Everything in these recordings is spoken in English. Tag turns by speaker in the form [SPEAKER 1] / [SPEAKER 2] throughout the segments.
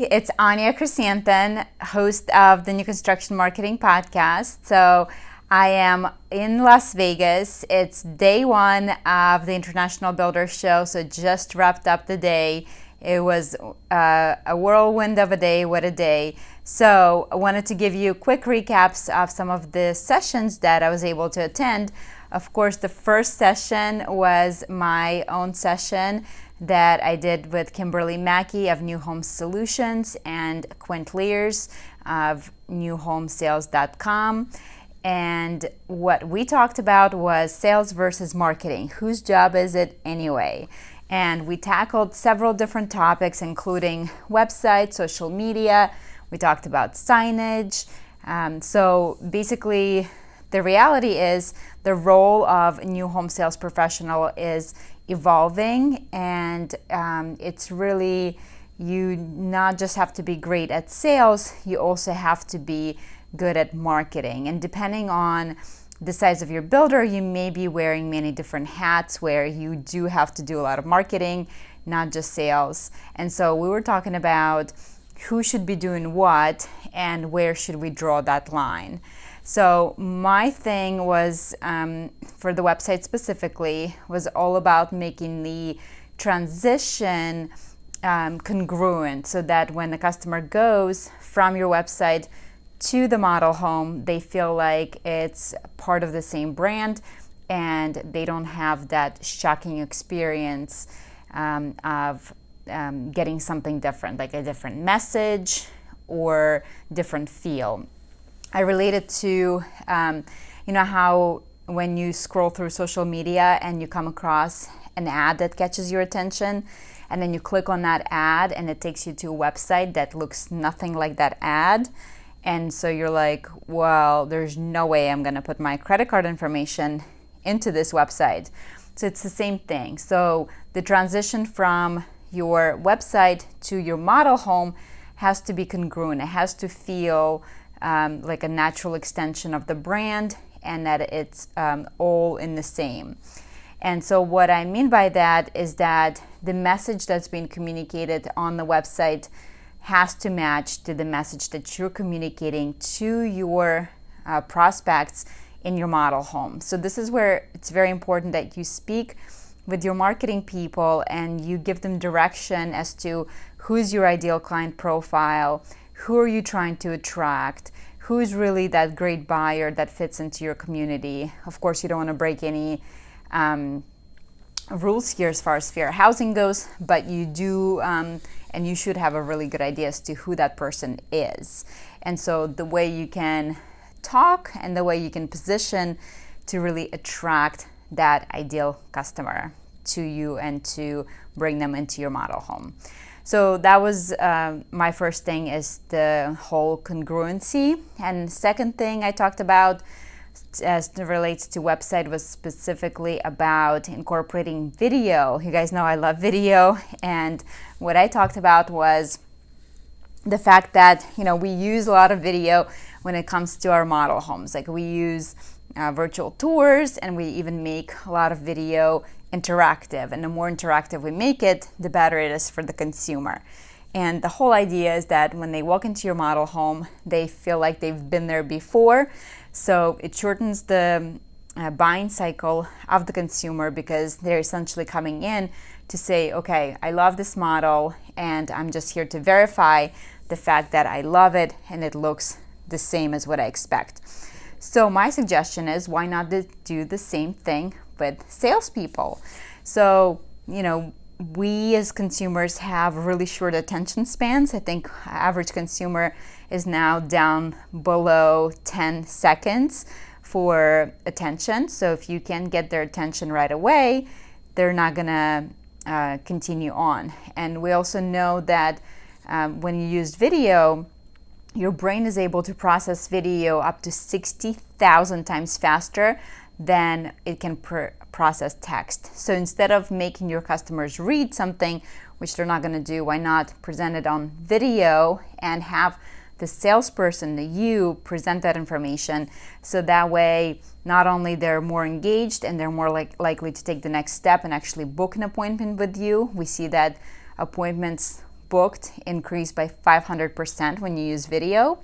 [SPEAKER 1] It's Anya Chrysanthon, host of the New Construction Marketing Podcast. So I am in Las Vegas. It's day one of the International Builder Show, so just wrapped up the day. It was a whirlwind of a day. What a day. So I wanted to give you quick recaps of some of the sessions that I was able to attend. Of course, the first session was my own session that I did with Kimberly Mackey of New Home Solutions and Quint Lears of newhomesales.com. And what we talked about was sales versus marketing. Whose job is it anyway? And we tackled several different topics, including websites, social media. We talked about signage. So basically, the reality is the role of a new home sales professional is evolving, and it's really, you not just have to be great at sales, you also have to be good at marketing. And depending on the size of your builder, you may be wearing many different hats where you do have to do a lot of marketing, not just sales. And so we were talking about who should be doing what and where should we draw that line. So my thing was, for the website specifically, was all about making the transition congruent, so that when the customer goes from your website to the model home, they feel like it's part of the same brand and they don't have that shocking experience of getting something different, like a different message or different feel. I related to, how when you scroll through social media and you come across an ad that catches your attention, and then you click on that ad and it takes you to a website that looks nothing like that ad. And so you're like, well, there's no way I'm going to put my credit card information into this website. So it's the same thing. So the transition from your website to your model home has to be congruent. It has to feel like a natural extension of the brand, and that it's all in the same. And so what I mean by that is that the message that's being communicated on the website has to match to the message that you're communicating to your prospects in your model home. So this is where it's very important that you speak with your marketing people and you give them direction as to who's your ideal client profile, who are you trying to attract, who's really that great buyer that fits into your community. Of course, you don't want to break any rules here as far as fair housing goes, but you do, and you should have a really good idea as to who that person is. And so the way you can talk and the way you can position to really attract that ideal customer to you and to bring them into your model home. So that was my first thing, is the whole congruency. And second thing I talked about as it relates to website was specifically about incorporating video. You guys know I love video, and what I talked about was the fact that we use a lot of video when it comes to our model homes. Like we use virtual tours, and we even make a lot of video interactive, and the more interactive we make it, the better it is for the consumer. And the whole idea is that when they walk into your model home, they feel like they've been there before. So it shortens the buying cycle of the consumer, because they're essentially coming in to say, okay, I love this model and I'm just here to verify the fact that I love it and it looks the same as what I expect. So my suggestion is, why not do the same thing with salespeople? So, we as consumers have really short attention spans. I think average consumer is now down below 10 seconds for attention. So if you can get their attention right away, they're not going to continue on. And we also know that when you use video, your brain is able to process video up to 60,000 times faster than it can process text. So instead of making your customers read something, which they're not going to do, why not present it on video and have the salesperson, you, present that information, so that way not only they're more engaged and they're more likely to take the next step and actually book an appointment with you. We see that appointments booked increase by 500% when you use video.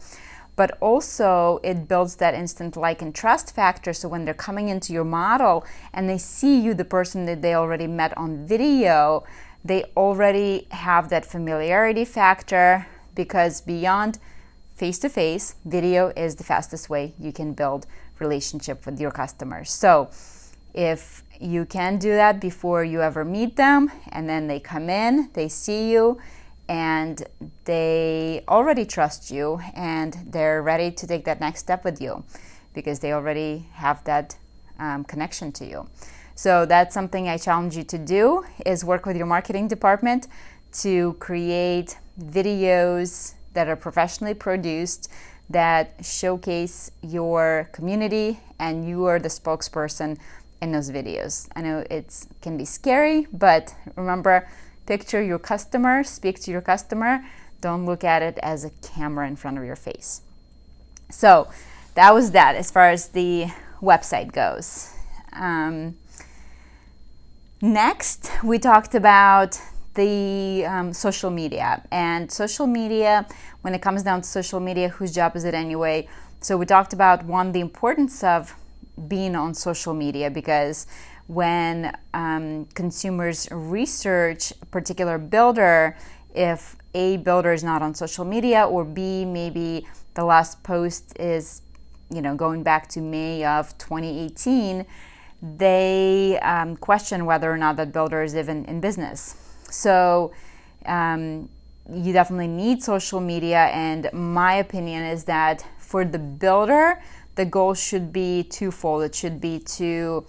[SPEAKER 1] But also it builds that instant like and trust factor. So when they're coming into your model and they see you, the person that they already met on video, they already have that familiarity factor, because beyond face-to-face, video is the fastest way you can build relationship with your customers. So if you can do that before you ever meet them, and then they come in, they see you, and they already trust you, and they're ready to take that next step with you because they already have that connection to you. So that's something I challenge you to do, is work with your marketing department to create videos that are professionally produced, that showcase your community, and you are the spokesperson in those videos. I know it can be scary, but remember, picture your customer, speak to your customer. Don't look at it as a camera in front of your face. So that was that as far as the website goes. Next, we talked about the social media. And social media, when it comes down to social media, whose job is it anyway? So we talked about, one, the importance of being on social media, because when consumers research a particular builder, if A, builder is not on social media, or B, maybe the last post is, going back to May of 2018, they question whether or not that builder is even in business. So you definitely need social media, and my opinion is that for the builder, the goal should be twofold. It should be to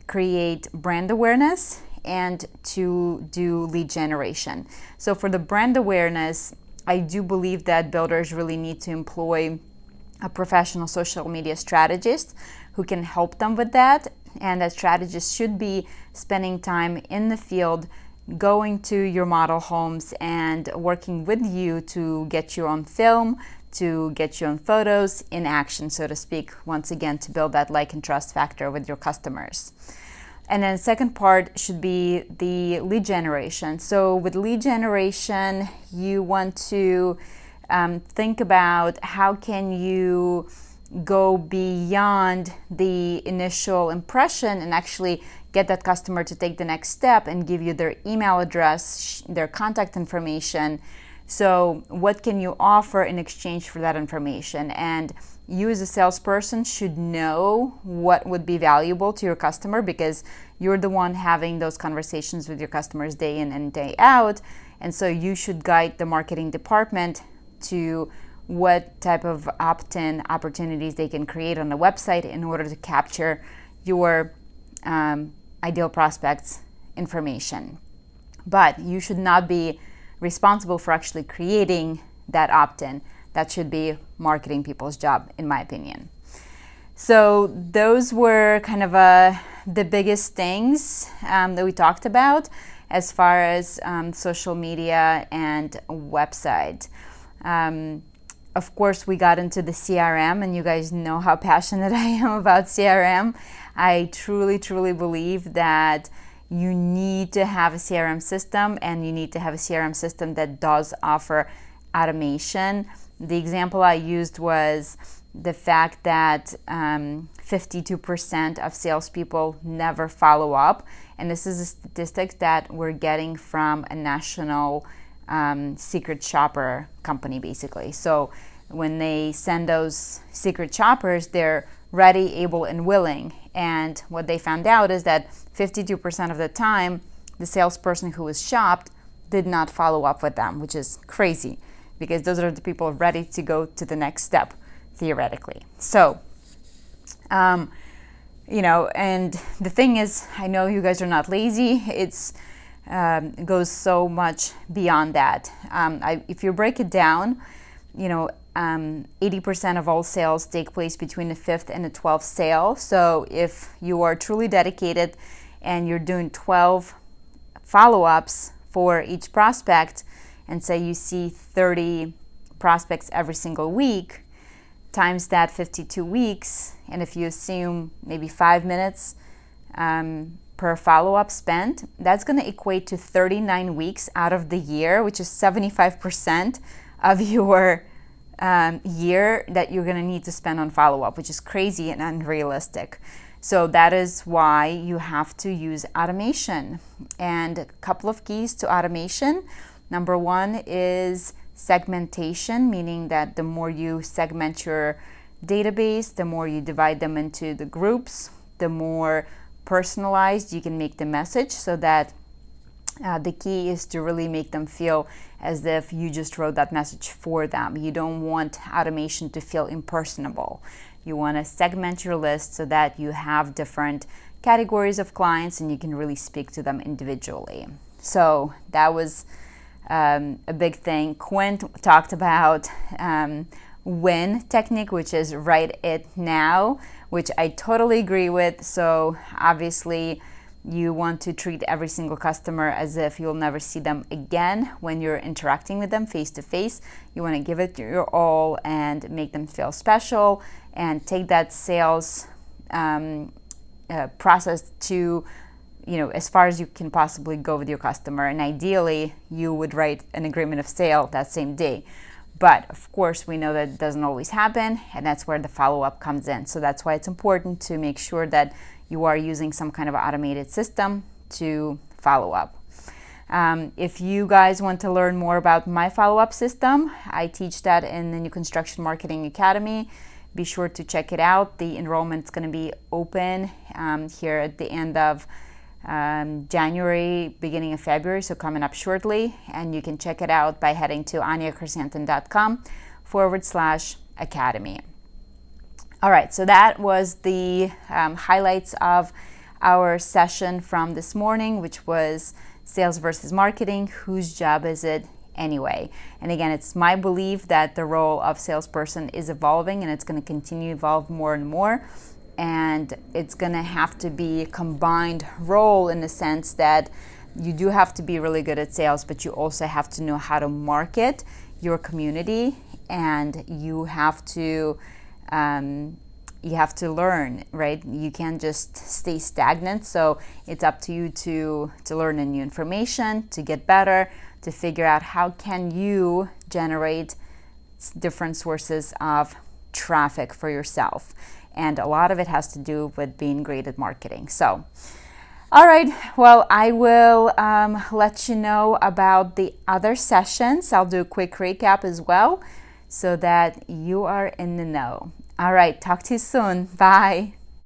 [SPEAKER 1] create brand awareness and to do lead generation. So for the brand awareness, I do believe that builders really need to employ a professional social media strategist who can help them with that. And that strategist should be spending time in the field, going to your model homes and working with you to get you on film, to get you on photos, in action, so to speak, once again, to build that like and trust factor with your customers. And then second part should be the lead generation. So with lead generation, you want to think about how can you go beyond the initial impression and actually get that customer to take the next step and give you their email address, their contact information. So what can you offer in exchange for that information? And you as a salesperson should know what would be valuable to your customer, because you're the one having those conversations with your customers day in and day out. And so you should guide the marketing department to what type of opt-in opportunities they can create on the website in order to capture your ideal prospects' information. But you should not be responsible for actually creating that opt-in. That should be marketing people's job, in my opinion. So those were kind of the biggest things that we talked about as far as social media and website. Of course, we got into the CRM, and you guys know how passionate I am about CRM. I truly, truly believe that you need to have a CRM system, and you need to have a CRM system that does offer automation. The example I used was the fact that 52% of salespeople never follow up. And this is a statistic that we're getting from a national secret shopper company, basically. So when they send those secret shoppers, they're ready, able, and willing. And what they found out is that 52% of the time, the salesperson who was shopped did not follow up with them, which is crazy, because those are the people ready to go to the next step, theoretically. So, and the thing is, I know you guys are not lazy. It goes so much beyond that. If you break it down, 80% of all sales take place between the 5th and the 12th sale. So if you are truly dedicated and you're doing 12 follow-ups for each prospect, and say you see 30 prospects every single week, times that 52 weeks, and if you assume maybe 5 minutes per follow-up spent, that's going to equate to 39 weeks out of the year, which is 75% of your year that you're going to need to spend on follow-up, which is crazy and unrealistic. So that is why you have to use automation. And a couple of keys to automation. Number one is segmentation, meaning that the more you segment your database, the more you divide them into the groups, the more personalized you can make the message, so that the key is to really make them feel as if you just wrote that message for them. You don't want automation to feel impersonable. You want to segment your list so that you have different categories of clients and you can really speak to them individually. So that was a big thing. Quinn talked about WIN technique, which is write it now, which I totally agree with. So obviously you want to treat every single customer as if you'll never see them again when you're interacting with them face to face. You want to give it your all and make them feel special, and take that sales process to, as far as you can possibly go with your customer. And ideally, you would write an agreement of sale that same day. But of course, we know that it doesn't always happen, and that's where the follow-up comes in. So that's why it's important to make sure that you are using some kind of automated system to follow up. If you guys want to learn more about my follow-up system, I teach that in the New Construction Marketing Academy. Be sure to check it out. The enrollment is going to be open here at the end of January, beginning of February, so coming up shortly. And you can check it out by heading to aniakirsantan.com/academy. All right, so that was the highlights of our session from this morning, which was sales versus marketing. Whose job is it anyway? And again, it's my belief that the role of salesperson is evolving, and it's going to continue to evolve more and more. And it's going to have to be a combined role, in the sense that you do have to be really good at sales, but you also have to know how to market your community, and you have to learn, right? You can't just stay stagnant. So it's up to you to learn the new information, to get better, to figure out how can you generate different sources of traffic for yourself. And a lot of it has to do with being great at marketing. So, all right, well, I will let you know about the other sessions. I'll do a quick recap as well, so that you are in the know. All right, talk to you soon. Bye.